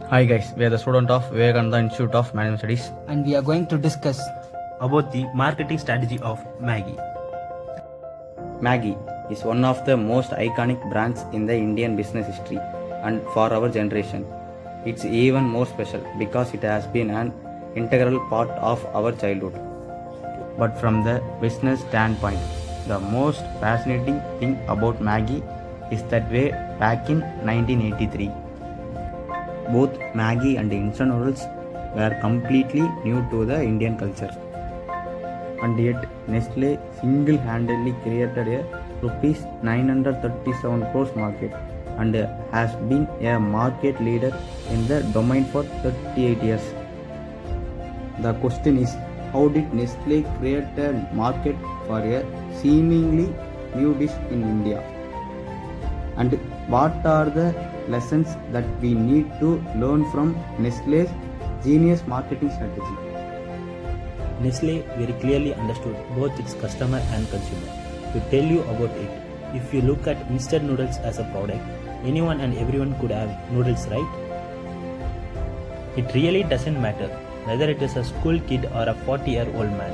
Hi guys, we are the student of Vivekananda Institute of Management Studies. And we are going to discuss about the marketing strategy of Maggi. Maggi is one of the most iconic brands in the Indian business history and for our generation. It's even more special because it has been an integral part of our childhood. But from the business standpoint, the most fascinating thing about Maggi is that way back in 1983, both Maggi and instant noodles were completely new to the Indian culture. And yet Nestle single-handedly created a rupees 937 crores market and has been a market leader in the domain for 38 years. The question is, how did Nestle create a market for a seemingly new dish in India? And what are the lessons that we need to learn from Nestle's genius marketing strategy? Nestle very clearly understood both its customer and consumer. To tell you about it, if you look at instant noodles as a product, anyone and everyone could have noodles, right? It really doesn't matter whether it is a school kid or a 40-year-old man.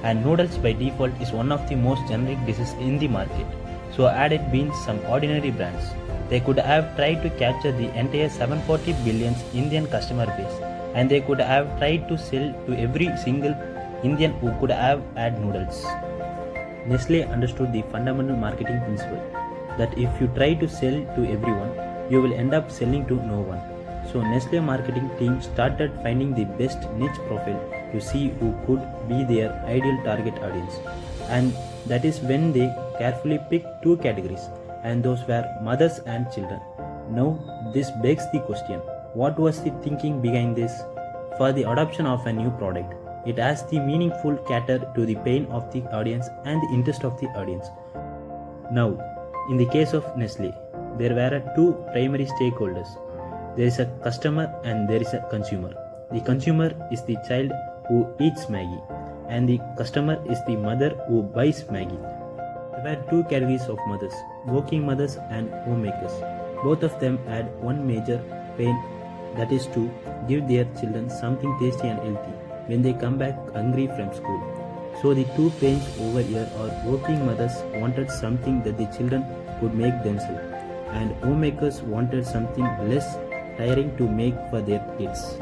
And noodles by default is one of the most generic dishes in the market. So had it been some ordinary brands, they could have tried to capture the entire 740 billion Indian customer base, and they could have tried to sell to every single Indian who could have had noodles. Nestle understood the fundamental marketing principle that if you try to sell to everyone, you will end up selling to no one. So Nestle marketing team started finding the best niche profile to see who could be their ideal target audience. And that is when they carefully picked two categories, and those were mothers and children. Now this begs the question, what was the thinking behind this? For the adoption of a new product, it has the meaningful cater to the pain of the audience and the interest of the audience. Now, in the case of Nestle, there were two primary stakeholders. There is a customer and there is a consumer. The consumer is the child who eats Maggi, and the customer is the mother who buys Maggi. There were two categories of mothers, working mothers and homemakers. Both of them had one major pain, that is to give their children something tasty and healthy when they come back hungry from school. So the two pains over here are working mothers wanted something that the children could make themselves, and homemakers wanted something less tiring to make for their kids.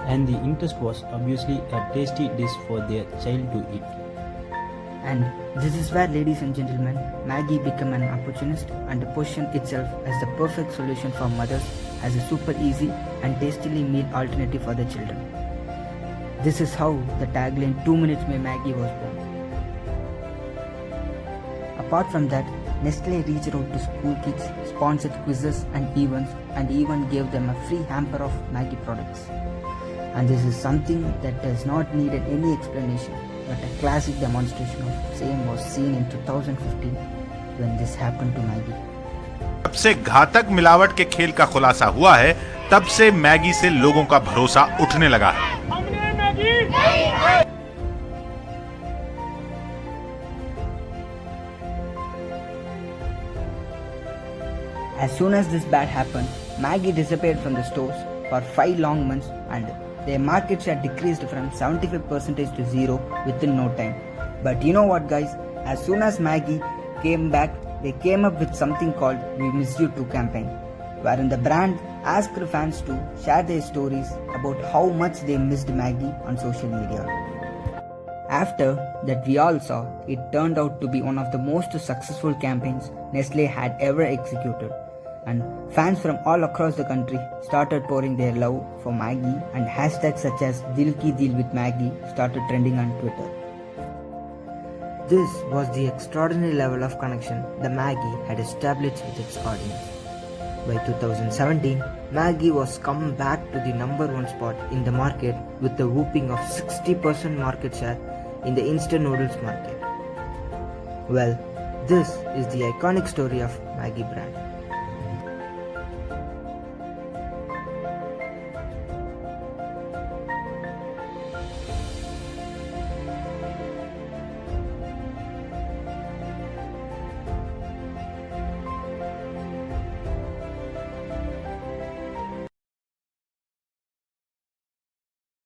And the interest was obviously a tasty dish for their child to eat. And this is where, ladies and gentlemen, Maggi became an opportunist and positioned itself as the perfect solution for mothers as a super easy and tastily meal alternative for their children. This is how the tagline 2 minutes mein Maggi was born. Apart from that, Nestle reached out to school kids, sponsored quizzes and events, and even gave them a free hamper of Maggi products. And this is something that does not need any explanation, but a classic demonstration of same was seen in 2015 when this happened to Maggi. जब से घातक मिलावट के खेल का खुलासा हुआ है, तब से मैगी से लोगों का भरोसा उठने लगा है। As soon as this bad happened, Maggi disappeared from the stores for 5 long months, and their market share decreased from 75% to 0 within no time. But you know what, guys? As soon as Maggi came back, they came up with something called We Missed You Too campaign, wherein the brand asked fans to share their stories about how much they missed Maggi on social media. After that, we all saw it turned out to be one of the most successful campaigns Nestle had ever executed, and fans from all across the country started pouring their love for Maggi, and hashtags such as Dil Ki Dil with Maggi started trending on Twitter. This was the extraordinary level of connection the Maggi had established with its audience. By 2017, Maggi was come back to the number one spot in the market with a whopping of 60% market share in the instant noodles market. Well, this is the iconic story of Maggi brand.